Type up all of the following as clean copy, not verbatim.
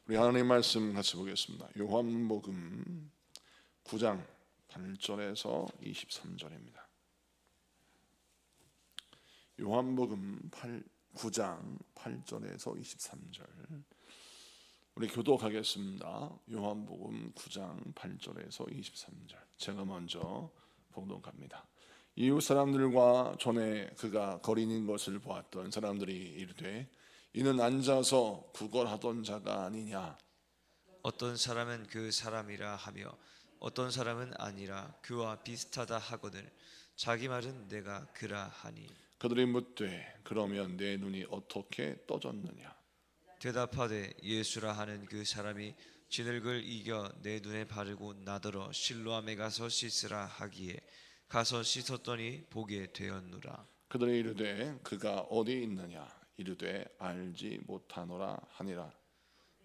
우리 하나님 말씀 같이 보겠습니다. 요한복음 9장 8절에서 23절입니다. 요한복음 9장 8절에서 23절 우리 교독하겠습니다. 요한복음 9장 8절에서 23절 제가 먼저 봉독합니다. 이웃 사람들과 전에 그가 거리는 것을 보았던 사람들이 이르되 이는 앉아서 구걸하던 자가 아니냐. 어떤 사람은 그 사람이라 하며 어떤 사람은 아니라 그와 비슷하다 하거늘 자기 말은 내가 그라 하니. 그들이 묻되 그러면 내 눈이 어떻게 떠졌느냐. 대답하되 예수라 하는 그 사람이 진흙을 이겨 내 눈에 바르고 나더러 실로암에 가서 씻으라 하기에 가서 씻었더니 보게 되었노라. 그들이 이르되 그가 어디 있느냐. 이르되 알지 못하노라 하니라.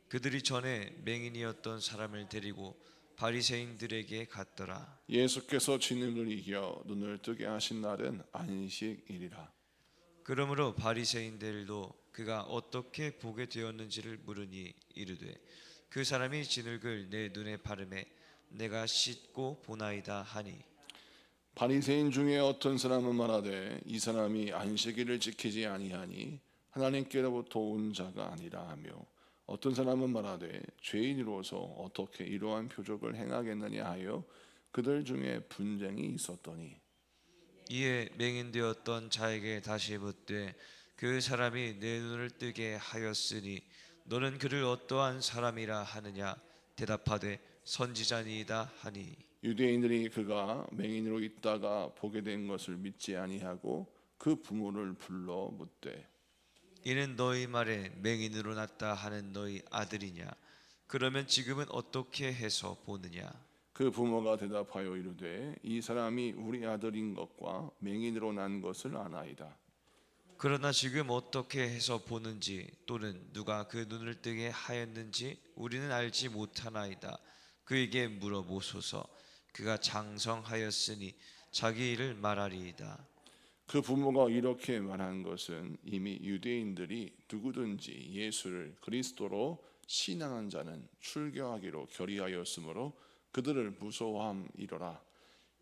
그들이 전에 맹인이었던 사람을 데리고 바리새인들에게 갔더라. 예수께서 진흙을 이겨 눈을 뜨게 하신 날은 안식일이라. 그러므로 바리새인들도 그가 어떻게 보게 되었는지를 물으니 이르되 그 사람이 진흙을 내 눈에 바르매 내가 씻고 보나이다 하니. 바리새인 중에 어떤 사람은 말하되 이 사람이 안식일을 지키지 아니하니 하나님께로부터 온 자가 아니라 하며 어떤 사람은 말하되 죄인으로서 어떻게 이러한 표적을 행하겠느냐 하여 그들 중에 분쟁이 있었더니 이에 맹인되었던 자에게 다시 묻되 그 사람이 내 눈을 뜨게 하였으니 너는 그를 어떠한 사람이라 하느냐. 대답하되 선지자니이다 하니. 유대인들이 그가 맹인으로 있다가 보게 된 것을 믿지 아니하고 그 부모를 불러 묻되 이는 너희 말에 맹인으로 났다 하는 너희 아들이냐. 그러면 지금은 어떻게 해서 보느냐. 그 부모가 대답하여 이르되 이 사람이 우리 아들인 것과 맹인으로 난 것을 아나이다. 그러나 지금 어떻게 해서 보는지 또는 누가 그 눈을 뜨게 하였는지 우리는 알지 못하나이다. 그에게 물어보소서. 그가 장성하였으니 자기 일을 말하리이다. 그 부모가 이렇게 말한 것은 이미 유대인들이 누구든지 예수를 그리스도로 신앙한 자는 출교하기로 결의하였으므로 그들을 무서워함이로라.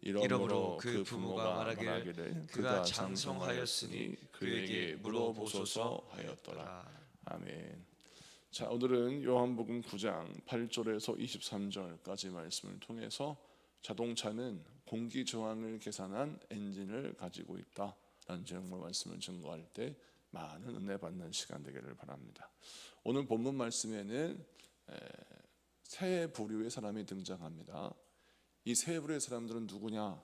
이러므로 이러므로 그 부모가 말하기를 그가 장성하였으니 그에게 물어보소서 하였더라. 하였더라. 아멘. 자, 오늘은 요한복음 9장 8절에서 23절까지 말씀을 통해서 자동차는 공기 저항을 계산한 엔진을 가지고 있다라는 제목의 말씀을 증거할 때 많은 은혜 받는 시간 되기를 바랍니다. 오늘 본문 말씀에는 세 부류의 사람이 등장합니다. 이 세 부류의 사람들은 누구냐?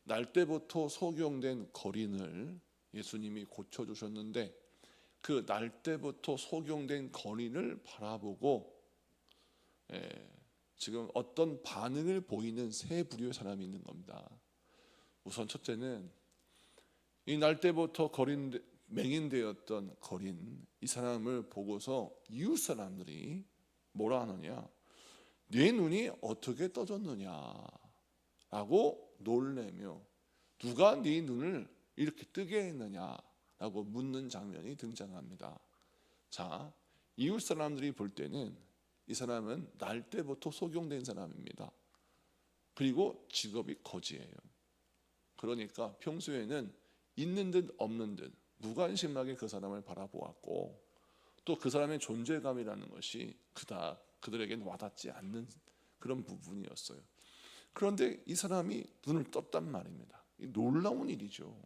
날 때부터 소경된 거린을 예수님이 고쳐주셨는데 그 날 때부터 소경된 거린을 바라보고 지금 어떤 반응을 보이는 세 부류의 사람이 있는 겁니다. 우선 첫째는 이 날 때부터 맹인되었던 거린, 이 사람을 보고서 이웃 사람들이 뭐라 하느냐? 네 눈이 어떻게 떠졌느냐 라고 놀래며 누가 네 눈을 이렇게 뜨게 했느냐 라고 묻는 장면이 등장합니다. 자, 이웃 사람들이 볼 때는 이 사람은 날 때부터 소경된 사람입니다. 그리고 직업이 거지예요. 그러니까 평소에는 있는 듯 없는 듯 무관심하게 그 사람을 바라보았고 또 그 사람의 존재감이라는 것이 그닥 그들에게는 와닿지 않는 그런 부분이었어요. 그런데 이 사람이 눈을 떴단 말입니다. 놀라운 일이죠.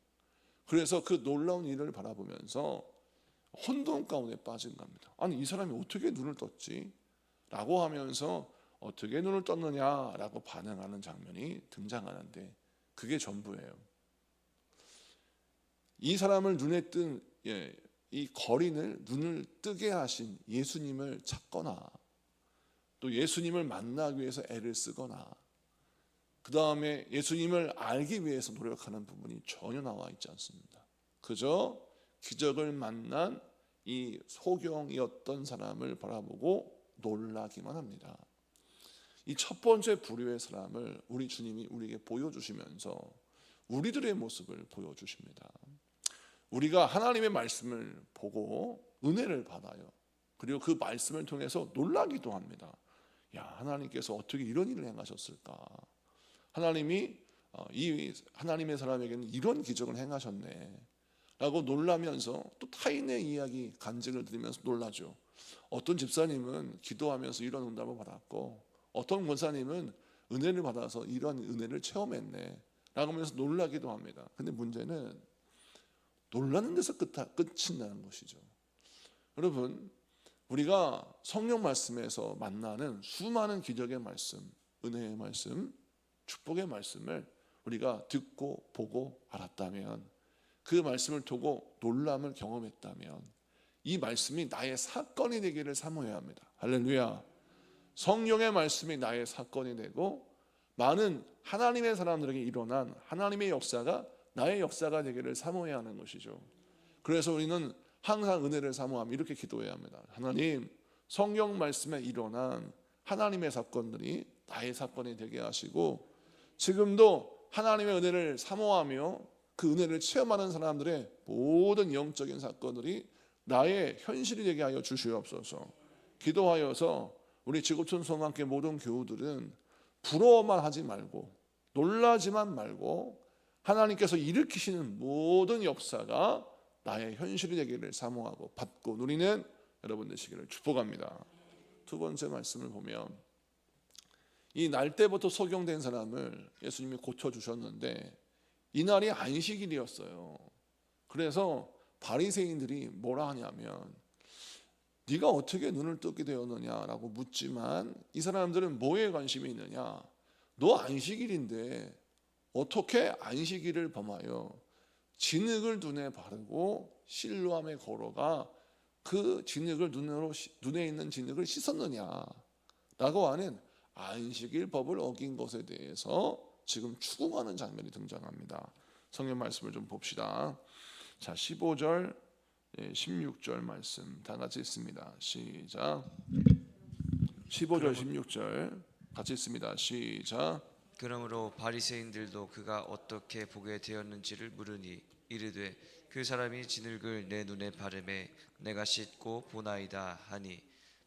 그래서 그 놀라운 일을 바라보면서 혼돈 가운데 빠진 겁니다. 아니 이 사람이 어떻게 눈을 떴지? 라고 하면서 어떻게 눈을 떴느냐라고 반응하는 장면이 등장하는데 그게 전부예요. 이 사람을 눈에 뜬 이 거린을 눈을 뜨게 하신 예수님을 찾거나 또 예수님을 만나기 위해서 애를 쓰거나 그 다음에 예수님을 알기 위해서 노력하는 부분이 전혀 나와 있지 않습니다. 그저 기적을 만난 이 소경이었던 사람을 바라보고 놀라기만 합니다. 이 첫 번째 부류의 사람을 우리 주님이 우리에게 보여주시면서 우리들의 모습을 보여주십니다. 우리가 하나님의 말씀을 보고 은혜를 받아요. 그리고 그 말씀을 통해서 놀라기도 합니다. 야, 하나님께서 어떻게 이런 일을 행하셨을까? 하나님이 이 하나님의 사람에게는 이런 기적을 행하셨네 라고 놀라면서 또 타인의 이야기 간증을 들으면서 놀라죠. 어떤 집사님은 기도하면서 이런 응답을 받았고, 어떤 권사님은 은혜를 받아서 이런 은혜를 체험했네 라고 하면서 놀라기도 합니다. 근데 문제는 놀라는 데서 끝이 나는 것이죠. 여러분, 우리가 성령 말씀에서 만나는 수많은 기적의 말씀, 은혜의 말씀, 축복의 말씀을 우리가 듣고 보고 알았다면, 그 말씀을 두고 놀람을 경험했다면 이 말씀이 나의 사건이 되기를 사모해야 합니다. 할렐루야. 성령의 말씀이 나의 사건이 되고 많은 하나님의 사람들에게 일어난 하나님의 역사가 나의 역사가 되기를 사모해야 하는 것이죠. 그래서 우리는 항상 은혜를 사모하며 이렇게 기도해야 합니다. 하나님, 성경 말씀에 일어난 하나님의 사건들이 나의 사건이 되게 하시고, 지금도 하나님의 은혜를 사모하며 그 은혜를 체험하는 사람들의 모든 영적인 사건들이 나의 현실이 되게 하여 주시옵소서. 기도하여서 우리 지구촌 소망교회 모든 교우들은 부러워만 하지 말고 놀라지만 말고 하나님께서 일으키시는 모든 역사가 나의 현실이 되기를 사모하고 받고 누리는 여러분 되시기를 축복합니다. 두 번째 말씀을 보면, 이 날 때부터 소경된 사람을 예수님이 고쳐주셨는데 이날이 안식일이었어요. 그래서 바리새인들이 뭐라 하냐면, 네가 어떻게 눈을 뜨게 되었느냐라고 묻지만 이 사람들은 뭐에 관심이 있느냐? 너 안식일인데 어떻게 안식일을 범하여 진흙을 눈에 바르고 실로암에 걸어가 그 진흙을 눈에 있는 진흙을 씻었느냐라고 하는 안식일 법을 어긴 것에 대해서 지금 추궁하는 장면이 등장합니다. 성경 말씀을 좀 봅시다. 자, 15절 16절 말씀 다 같이 읽습니다. 시작. 15절 16절 같이 읽습니다. 시작. 그러므로 바리새인들도 그가 어떻게 보게 되었는지를 물으니 이르되 그 사람이 진흙을 내 눈에 바르매 내가 씻고 보나이다 하니,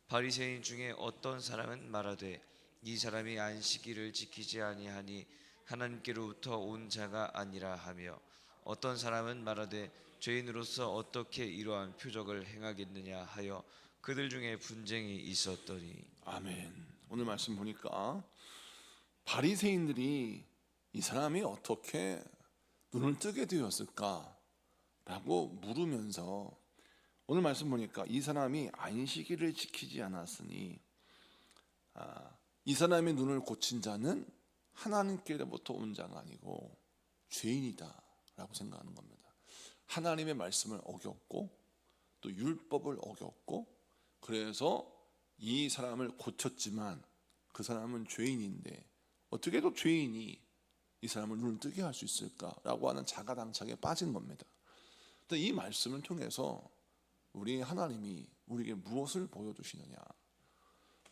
바리새인 중에 어떤 사람은 말하되 이 사람이 안식일을 지키지 아니하니 하나님께로부터 온 자가 아니라 하며, 어떤 사람은 말하되 죄인으로서 어떻게 이러한 표적을 행하겠느냐 하여 그들 중에 분쟁이 있었더니. 아멘. 오늘 말씀 보니까 바리새인들이 이 사람이 어떻게 눈을 뜨게 되었을까 라고 물으면서, 오늘 말씀 보니까 이 사람이 안식일을 지키지 않았으니 이 사람의 눈을 고친 자는 하나님께로부터 온 자가 아니고 죄인이다 라고 생각하는 겁니다. 하나님의 말씀을 어겼고 또 율법을 어겼고, 그래서 이 사람을 고쳤지만 그 사람은 죄인인데 어떻게 또 죄인이 이 사람을 눈을 뜨게 할 수 있을까라고 하는 자가당착에 빠진 겁니다. 근데 이 말씀을 통해서 우리 하나님이 우리에게 무엇을 보여주시느냐?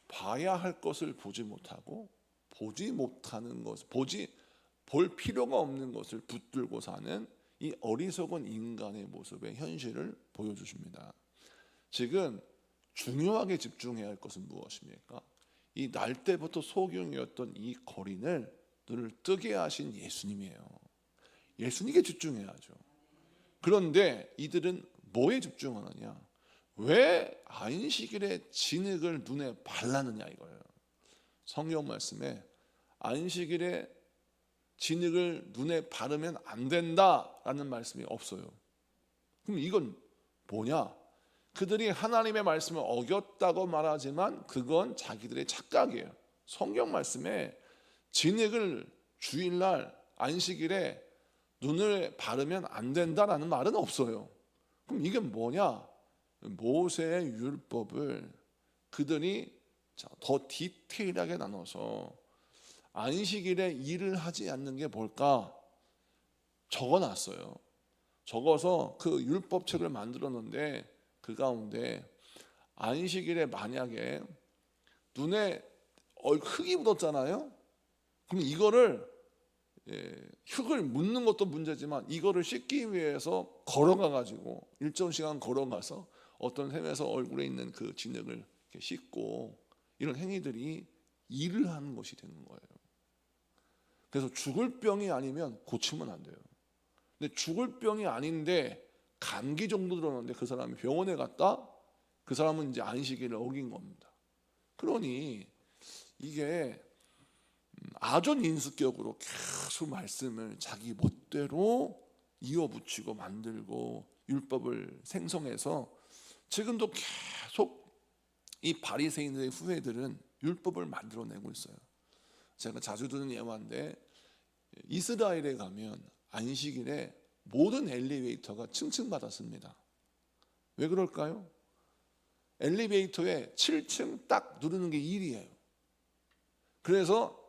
봐야 할 것을 보지 못하고 보지 못하는 것, 볼 필요가 없는 것을 붙들고 사는 이 어리석은 인간의 모습의 현실을 보여주십니다. 지금 중요하게 집중해야 할 것은 무엇입니까? 이 날 때부터 소경이었던 이 거린을 눈을 뜨게 하신 예수님이에요. 예수님께 집중해야죠. 그런데 이들은 뭐에 집중하느냐? 왜 안식일에 진흙을 눈에 발랐느냐 이거예요. 성경 말씀에 안식일에 진흙을 눈에 바르면 안 된다라는 말씀이 없어요. 그럼 이건 뭐냐? 그들이 하나님의 말씀을 어겼다고 말하지만 그건 자기들의 착각이에요. 성경 말씀에 진흙을 주일날 안식일에 눈을 바르면 안 된다라는 말은 없어요. 그럼 이게 뭐냐? 모세의 율법을 그들이 더 디테일하게 나눠서 안식일에 일을 하지 않는 게 뭘까 적어놨어요. 적어서 그 율법책을 만들었는데 그 가운데 안식일에 만약에 눈에 흙이 묻었잖아요. 그럼 이거를 흙을 묻는 것도 문제지만 이거를 씻기 위해서 걸어가 가지고 일정 시간 걸어가서 어떤 셈에서 얼굴에 있는 그 진흙을 이렇게 씻고 이런 행위들이 일을 하는 것이 되는 거예요. 그래서 죽을 병이 아니면 고치면 안 돼요. 근데 죽을 병이 아닌데 감기 정도 들었는데 그 사람이 병원에 갔다? 그 사람은 이제 안식일을 어긴 겁니다. 그러니 이게 아전인수격으로 계속 말씀을 자기 멋대로 이어붙이고 만들고 율법을 생성해서 지금도 계속 이 바리새인들의 후예들은 율법을 만들어내고 있어요. 제가 자주 드는 예화인데 이스라엘에 가면 안식일에 모든 엘리베이터가 층층받았습니다. 왜 그럴까요? 엘리베이터에 7층 딱 누르는 게 일이에요. 그래서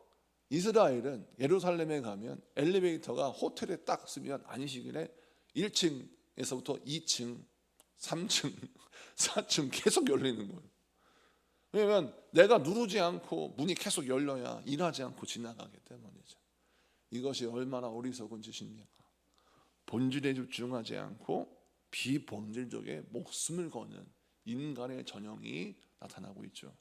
이스라엘은 예루살렘에 가면 엘리베이터가 호텔에 딱 쓰면 안식일에 1층에서부터 2층, 3층, 4층 계속 열리는 거예요. 왜냐하면 내가 누르지 않고 문이 계속 열려야 일하지 않고 지나가기 때문이죠. 이것이 얼마나 어리석은 짓입니까? 본질에 집중하지 않고 비본질적에 목숨을 거는 인간의 전형이 나타나고 있죠.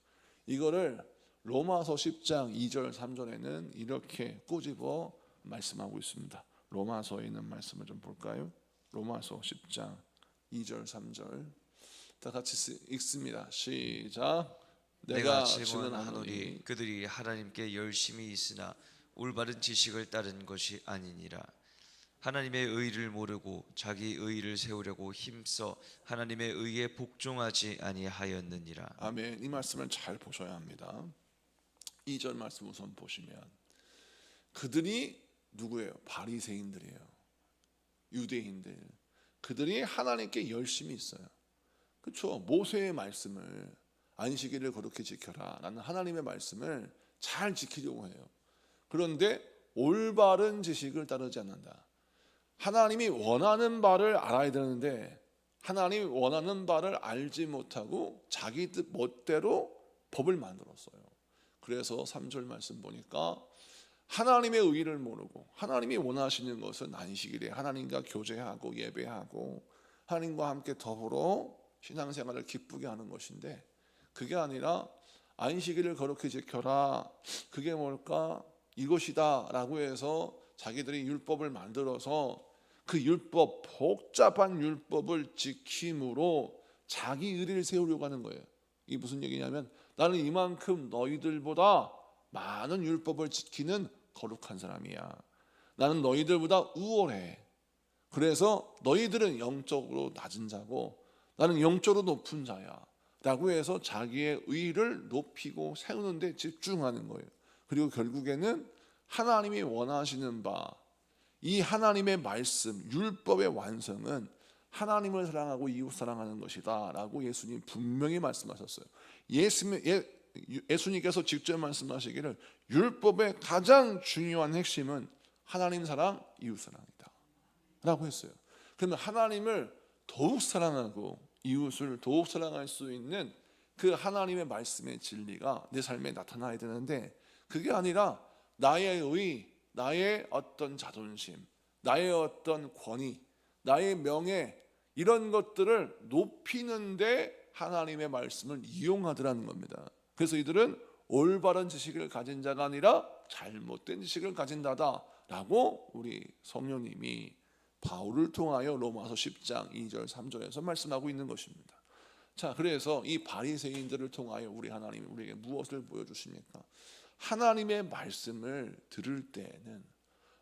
이거를 로마서 10장 2절 3절에는 이렇게 꼬집어 말씀하고 있습니다. 로마서에 있는 말씀을 좀 볼까요? 로마서 10장 2절 3절 다 같이 읽습니다. 시작. 내가 증언하노니 그들이 하나님께 열심히 있으나 올바른 지식을 따른 것이 아니니라. 하나님의 의를 모르고 자기 의를 세우려고 힘써 하나님의 의에 복종하지 아니하였느니라. 아멘. 이 말씀을 잘 보셔야 합니다. 2절 말씀 우선 보시면 그들이 누구예요? 바리새인들이에요. 유대인들. 그들이 하나님께 열심히 있어요. 그렇죠? 모세의 말씀을 안식일을 거룩히 지켜라 라는 하나님의 말씀을 잘 지키려고 해요. 그런데 올바른 지식을 따르지 않는다. 하나님이 원하는 바를 알아야 되는데 하나님이 원하는 바를 알지 못하고 자기 뜻 멋대로 법을 만들었어요. 그래서 3절 말씀 보니까 하나님의 의를 모르고 하나님이 원하시는 것은 안식일에 하나님과 교제하고 예배하고 하나님과 함께 더불어 신앙생활을 기쁘게 하는 것인데 그게 아니라 안식일을 거룩히 지켜라. 그게 뭘까? 이것이다 라고 해서 자기들이 율법을 만들어서 그 율법, 복잡한 율법을 지킴으로 자기 의를 세우려고 하는 거예요. 이게 무슨 얘기냐면 나는 이만큼 너희들보다 많은 율법을 지키는 거룩한 사람이야. 나는 너희들보다 우월해. 그래서 너희들은 영적으로 낮은 자고 나는 영적으로 높은 자야 라고 해서 자기의 의를 높이고 세우는 데 집중하는 거예요. 그리고 결국에는 하나님이 원하시는 바, 이 하나님의 말씀, 율법의 완성은 하나님을 사랑하고 이웃 사랑하는 것이다 라고 예수님 분명히 말씀하셨어요. 예수님께서 직접 말씀하시기를 율법의 가장 중요한 핵심은 하나님 사랑, 이웃 사랑이다 라고 했어요. 그러면 하나님을 더욱 사랑하고 이웃을 더욱 사랑할 수 있는 그 하나님의 말씀의 진리가 내 삶에 나타나야 되는데 그게 아니라 나의 의, 나의 어떤 자존심, 나의 어떤 권위, 나의 명예 이런 것들을 높이는데 하나님의 말씀을 이용하더라는 겁니다. 그래서 이들은 올바른 지식을 가진 자가 아니라 잘못된 지식을 가진다라고 우리 성령님이 바울을 통하여 로마서 10장 2절 3절에서 말씀하고 있는 것입니다. 자, 그래서 이 바리새인들을 통하여 우리 하나님이 우리에게 무엇을 보여주십니까? 하나님의 말씀을 들을 때에는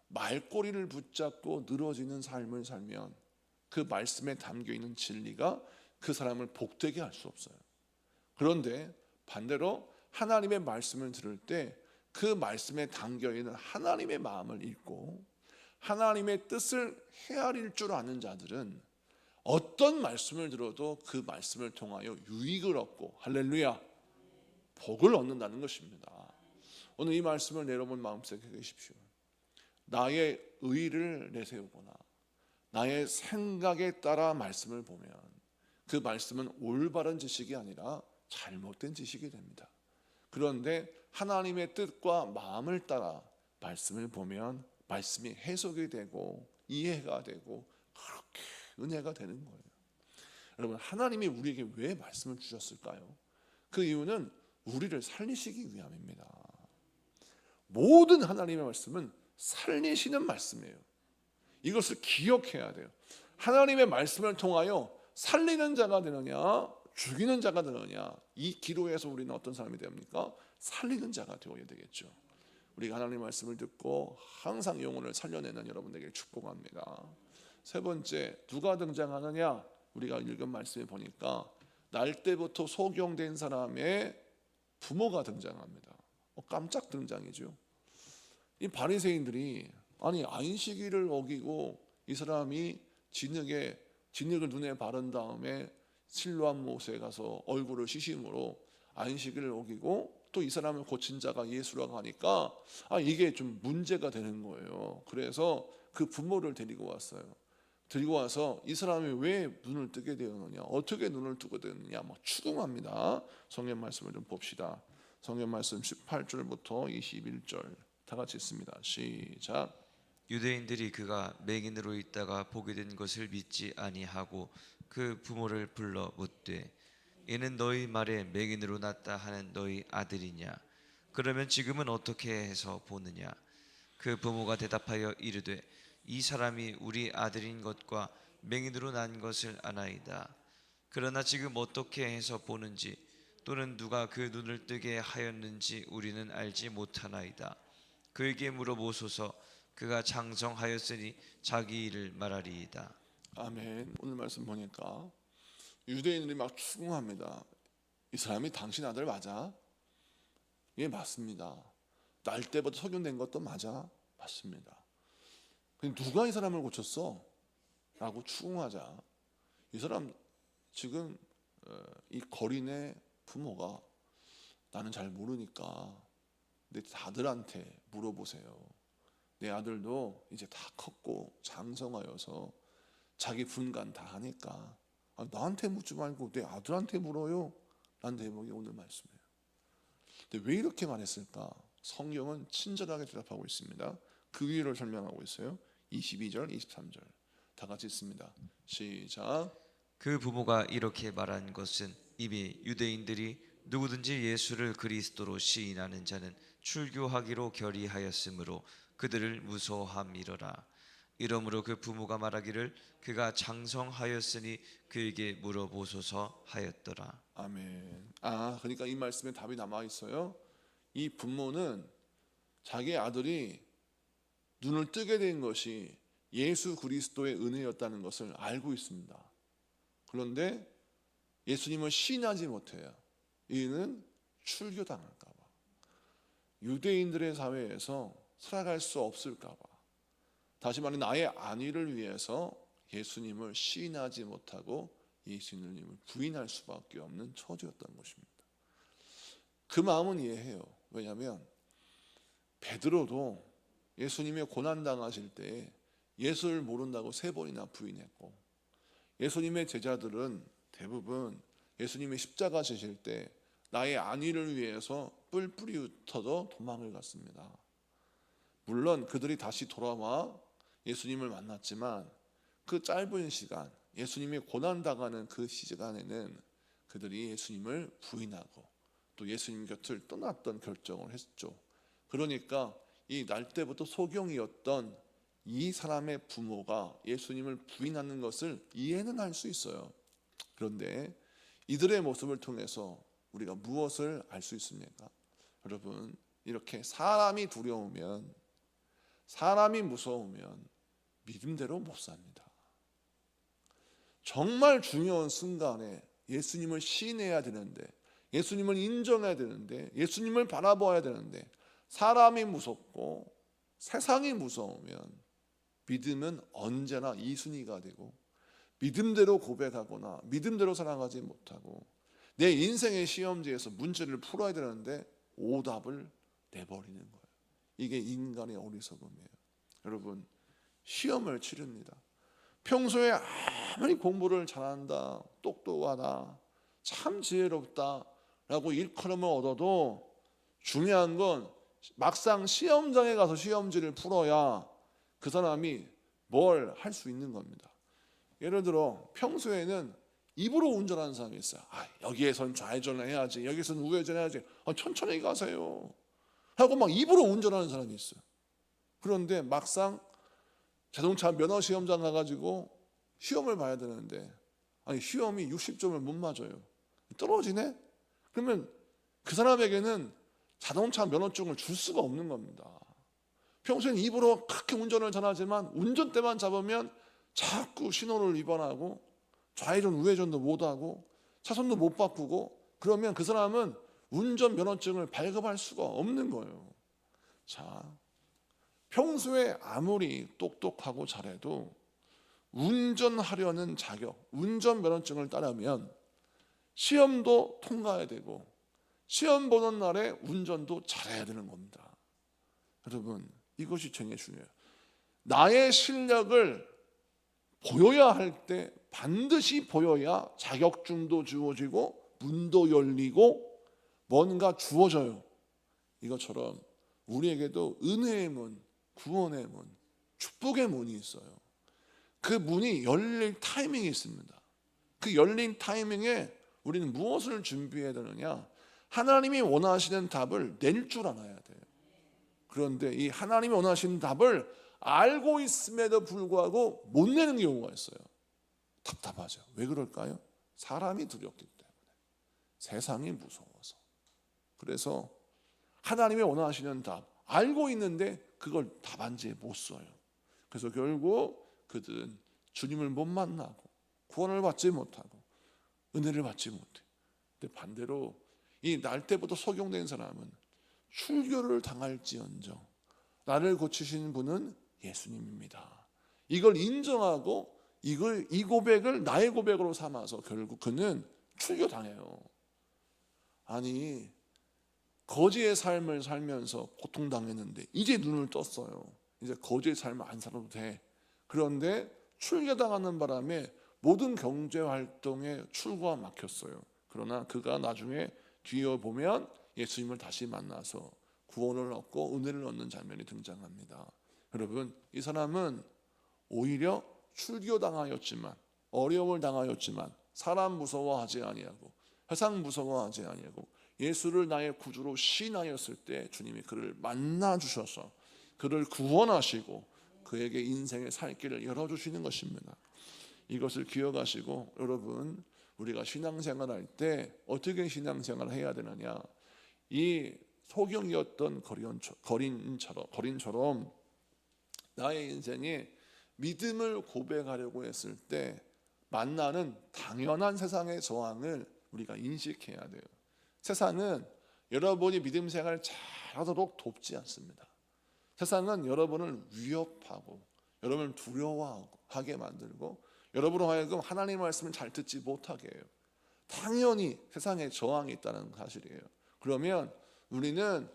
말꼬리를 붙잡고 늘어지는 삶을 살면 그 말씀에 담겨있는 진리가 그 사람을 복되게 할 수 없어요. 그런데 반대로 하나님의 말씀을 들을 때 그 말씀에 담겨있는 하나님의 마음을 읽고 하나님의 뜻을 헤아릴 줄 아는 자들은 어떤 말씀을 들어도 그 말씀을 통하여 유익을 얻고 할렐루야 복을 얻는다는 것입니다. 오늘 이 말씀을 여러분 마음속에 계십시오. 나의 의를 내세우거나 나의 생각에 따라 말씀을 보면 그 말씀은 올바른 지식이 아니라 잘못된 지식이 됩니다. 그런데 하나님의 뜻과 마음을 따라 말씀을 보면 말씀이 해석이 되고 이해가 되고 그렇게 은혜가 되는 거예요. 여러분, 하나님이 우리에게 왜 말씀을 주셨을까요? 그 이유는 우리를 살리시기 위함입니다. 모든 하나님의 말씀은 살리시는 말씀이에요. 이것을 기억해야 돼요. 하나님의 말씀을 통하여 살리는 자가 되느냐 죽이는 자가 되느냐, 이 기로에서 우리는 어떤 사람이 됩니까? 살리는 자가 되어야 되겠죠. 우리가 하나님의 말씀을 듣고 항상 영혼을 살려내는 여러분에게 축복합니다. 세 번째, 누가 등장하느냐? 우리가 읽은 말씀에 보니까 날 때부터 소경된 사람의 부모가 등장합니다. 깜짝 등장이죠. 이 바리새인들이 아니 안식일을 어기고 이 사람이 진흙을 눈에 바른 다음에 실로암 못에 가서 얼굴을 씻음으로 안식일을 어기고 또 이 사람을 고친 자가 예수라고 하니까 이게 좀 문제가 되는 거예요. 그래서 그 부모를 데리고 왔어요. 데리고 와서 이 사람이 왜 눈을 뜨게 되었느냐, 어떻게 눈을 뜨게 되었느냐 막 추궁합니다. 성경 말씀을 좀 봅시다. 성경 말씀 18절부터 21절 다 같이 읽습니다. 시작. 유대인들이 그가 맹인으로 있다가 보게 된 것을 믿지 아니하고 그 부모를 불러 묻되 이는 너희 말에 맹인으로 났다 하는 너희 아들이냐? 그러면 지금은 어떻게 해서 보느냐? 그 부모가 대답하여 이르되 이 사람이 우리 아들인 것과 맹인으로 난 것을 아나이다. 그러나 지금 어떻게 해서 보는지 또는 누가 그 눈을 뜨게 하였는지 우리는 알지 못하나이다. 그에게 물어보소서. 그가 장성하였으니 자기 일을 말하리이다. 아멘. 오늘 말씀 보니까 유대인들이 막 추궁합니다. 이 사람이 당신 아들 맞아? 예, 맞습니다. 날 때부터 소견된 것도 맞아? 맞습니다. 누가 이 사람을 고쳤어? 라고 추궁하자 이 사람 지금 이 거린의 부모가 나는 잘 모르니까 내 아들한테 물어보세요. 내 아들도 이제 다 컸고 장성하여서 자기 분간 다 하니까 나한테 묻지 말고 내 아들한테 물어요 라는 대목이 오늘 말씀이에요. 근데 왜 이렇게 말했을까? 성경은 친절하게 대답하고 있습니다. 그 이유를 설명하고 있어요. 22절 23절 다 같이 읽습니다. 시작. 그 부모가 이렇게 말한 것은 이미 유대인들이 누구든지 예수를 그리스도로 시인하는 자는 출교하기로 결의하였으므로 그들을 무서워함이로라. 이러므로 그 부모가 말하기를 그가 장성하였으니 그에게 물어보소서 하였더라. 아멘. 그러니까 이 말씀에 답이 남아 있어요. 이 부모는 자기 아들이 눈을 뜨게 된 것이 예수 그리스도의 은혜였다는 것을 알고 있습니다. 그런데 예수님을 시인하지 못해요. 이는 출교당할까 봐, 유대인들의 사회에서 살아갈 수 없을까 봐, 다시 말해 나의 안위를 위해서 예수님을 시인하지 못하고 예수님을 부인할 수밖에 없는 처지였던 것입니다. 그 마음은 이해해요. 왜냐하면 베드로도 예수님의 고난당하실 때 예수를 모른다고 3번이나 부인했고, 예수님의 제자들은 대부분 예수님의 십자가 지실 때 나의 안위를 위해서 뿔뿔이 흩어져 도망을 갔습니다. 물론 그들이 다시 돌아와 예수님을 만났지만 그 짧은 시간, 예수님이 고난당하는 그 시간에는 그들이 예수님을 부인하고 또 예수님 곁을 떠났던 결정을 했죠. 그러니까 이 날 때부터 소경이었던 이 사람의 부모가 예수님을 부인하는 것을 이해는 할 수 있어요. 그런데 이들의 모습을 통해서 우리가 무엇을 알 수 있습니까? 여러분, 이렇게 사람이 두려우면, 사람이 무서우면 믿음대로 못 삽니다. 정말 중요한 순간에 예수님을 시인해야 되는데, 예수님을 인정해야 되는데, 예수님을 바라봐야 되는데 사람이 무섭고 세상이 무서우면 믿음은 언제나 이순위가 되고 믿음대로 고백하거나 믿음대로 살아가지 못하고 내 인생의 시험지에서 문제를 풀어야 되는데 오답을 내버리는 거예요. 이게 인간의 어리석음이에요. 여러분, 시험을 치릅니다. 평소에 아무리 공부를 잘한다, 똑똑하다, 참 지혜롭다 라고 일컬음을 얻어도 중요한 건 막상 시험장에 가서 시험지를 풀어야 그 사람이 뭘 할 수 있는 겁니다. 예를 들어 평소에는 입으로 운전하는 사람이 있어요. 여기에선 좌회전을 해야지, 여기서는 우회전을 해야지, 천천히 가세요 하고 막 입으로 운전하는 사람이 있어요. 그런데 막상 자동차 면허 시험장 가가지고 시험을 봐야 되는데 시험이 60점을 못 맞아요. 떨어지네? 그러면 그 사람에게는 자동차 면허증을 줄 수가 없는 겁니다. 평소엔 입으로 그렇게 운전을 잘하지만 운전대만 잡으면 자꾸 신호를 위반하고 좌회전 우회전도 못하고 차선도 못 바꾸고, 그러면 그 사람은 운전 면허증을 발급할 수가 없는 거예요. 자, 평소에 아무리 똑똑하고 잘해도 운전하려는 자격, 운전 면허증을 따려면 시험도 통과해야 되고 시험 보는 날에 운전도 잘해야 되는 겁니다. 여러분, 이것이 굉장히 중요해요. 나의 실력을 보여야 할 때 반드시 보여야 자격증도 주어지고 문도 열리고 뭔가 주어져요. 이것처럼 우리에게도 은혜의 문, 구원의 문, 축복의 문이 있어요. 그 문이 열릴 타이밍이 있습니다. 그 열린 타이밍에 우리는 무엇을 준비해야 되느냐? 하나님이 원하시는 답을 낼 줄 알아야 돼요. 그런데 이 하나님이 원하시는 답을 알고 있음에도 불구하고 못 내는 경우가 있어요. 답답하죠. 왜 그럴까요? 사람이 두렵기 때문에, 세상이 무서워서. 그래서 하나님이 원하시는 답 알고 있는데 그걸 답안지에 못 써요. 그래서 결국 그들은 주님을 못 만나고 구원을 받지 못하고 은혜를 받지 못해요. 근데 반대로 이 날 때부터 속용된 사람은 출교를 당할지언정 나를 고치신 분은 예수님입니다. 이걸 인정하고 이 고백을 나의 고백으로 삼아서 결국 그는 출교당해요. 아니, 거지의 삶을 살면서 고통당했는데 이제 눈을 떴어요. 이제 거지의 삶을 안 살아도 돼. 그런데 출교당하는 바람에 모든 경제활동에 출구가 막혔어요. 그러나 그가 나중에 뒤에 보면 예수님을 다시 만나서 구원을 얻고 은혜를 얻는 장면이 등장합니다. 여러분, 이 사람은 오히려 출교당하였지만, 어려움을 당하였지만 사람 무서워하지 아니하고 세상 무서워하지 아니하고 예수를 나의 구주로 신하였을 때 주님이 그를 만나 주셔서 그를 구원하시고 그에게 인생의 살 길을 열어주시는 것입니다. 이것을 기억하시고 여러분, 우리가 신앙생활할 때 어떻게 신앙생활을 해야 되느냐? 이 소경이었던 거린처럼 나의 인생에 믿음을 고백하려고 했을 때 만나는 당연한 세상의 저항을 우리가 인식해야 돼요. 세상은 여러분이 믿음 생활을 잘하도록 돕지 않습니다. 세상은 여러분을 위협하고 여러분을 두려워하게 만들고 여러분으로 하여금 하나님의 말씀을 잘 듣지 못하게 해요. 당연히 세상에 저항이 있다는 사실이에요. 그러면 우리는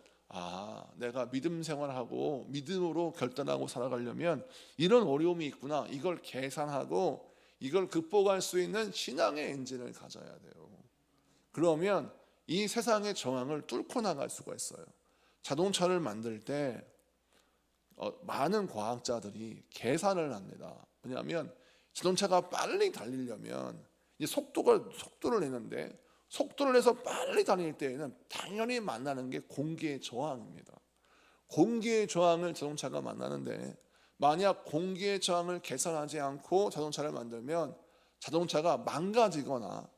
내가 믿음 생활하고 믿음으로 결단하고 살아가려면 이런 어려움이 있구나, 이걸 계산하고 이걸 극복할 수 있는 신앙의 엔진을 가져야 돼요. 그러면 이 세상의 저항을 뚫고 나갈 수가 있어요. 자동차를 만들 때 많은 과학자들이 계산을 합니다. 왜냐하면 자동차가 빨리 달리려면 이제 속도를 내는데 속도를 내서 빨리 달릴 때에는 당연히 만나는 게 공기의 저항입니다. 공기의 저항을 자동차가 만나는데 만약 공기의 저항을 계산하지 않고 자동차를 만들면 자동차가 망가지거나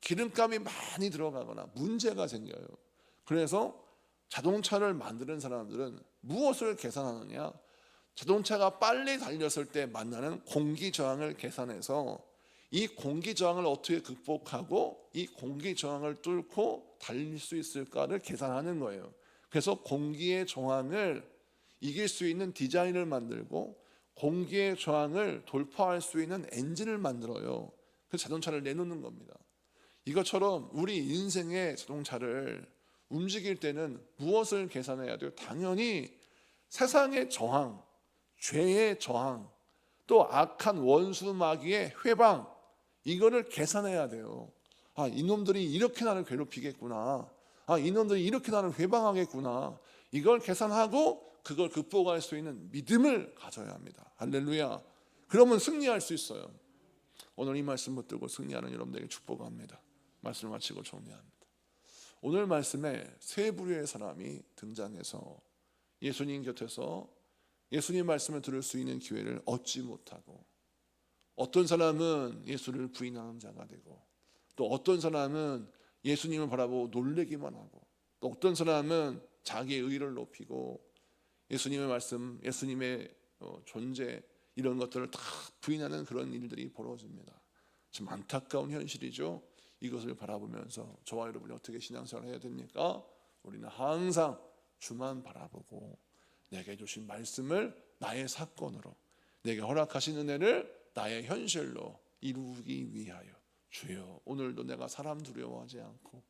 기름값이 많이 들어가거나 문제가 생겨요. 그래서 자동차를 만드는 사람들은 무엇을 계산하느냐? 자동차가 빨리 달렸을 때 만나는 공기 저항을 계산해서 이 공기 저항을 어떻게 극복하고 이 공기 저항을 뚫고 달릴 수 있을까를 계산하는 거예요. 그래서 공기의 저항을 이길 수 있는 디자인을 만들고 공기의 저항을 돌파할 수 있는 엔진을 만들어요. 그래서 자동차를 내놓는 겁니다. 이것처럼 우리 인생의 자동차를 움직일 때는 무엇을 계산해야 돼요? 당연히 세상의 저항, 죄의 저항, 또 악한 원수 마귀의 회방, 이거를 계산해야 돼요. 이놈들이 이렇게 나를 괴롭히겠구나, 이놈들이 이렇게 나를 회방하겠구나, 이걸 계산하고 그걸 극복할 수 있는 믿음을 가져야 합니다. 할렐루야. 그러면 승리할 수 있어요. 오늘 이 말씀 붙들고 승리하는 여러분들에게 축복합니다. 말씀을 마치고 정리합니다. 오늘 말씀에 세 부류의 사람이 등장해서 예수님 곁에서 예수님 말씀을 들을 수 있는 기회를 얻지 못하고, 어떤 사람은 예수를 부인하는 자가 되고, 또 어떤 사람은 예수님을 바라보고 놀래기만 하고, 또 어떤 사람은 자기의 의를 높이고 예수님의 말씀, 예수님의 존재, 이런 것들을 다 부인하는 그런 일들이 벌어집니다. 참 안타까운 현실이죠. 이것을 바라보면서 저와 여러분이 어떻게 신앙생활을 해야 됩니까? 우리는 항상 주만 바라보고 내게 주신 말씀을 나의 사건으로, 내게 허락하신 은혜를 나의 현실로 이루기 위하여, 주여 오늘도 내가 사람 두려워하지 않고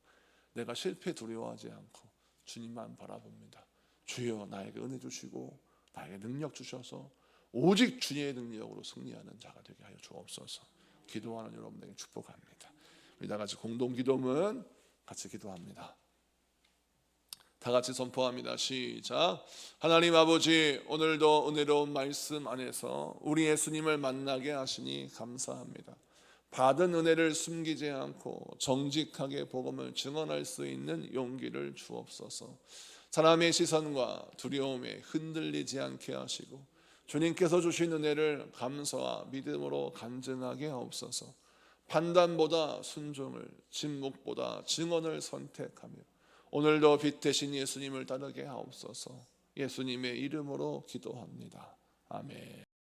내가 실패 두려워하지 않고 주님만 바라봅니다. 주여 나에게 은혜 주시고 나에게 능력 주셔서 오직 주님의 능력으로 승리하는 자가 되게 하여 주옵소서. 기도하는 여러분에게 축복합니다. 우리 다 같이 공동 기도문 같이 기도합니다. 다 같이 선포합니다. 시작. 하나님 아버지, 오늘도 은혜로운 말씀 안에서 우리 예수님을 만나게 하시니 감사합니다. 받은 은혜를 숨기지 않고 정직하게 복음을 증언할 수 있는 용기를 주옵소서. 사람의 시선과 두려움에 흔들리지 않게 하시고 주님께서 주신 은혜를 감사와 믿음으로 간증하게 하옵소서. 판단보다 순종을, 침묵보다 증언을 선택하며 오늘도 빛 대신 예수님을 따르게 하옵소서. 예수님의 이름으로 기도합니다. 아멘.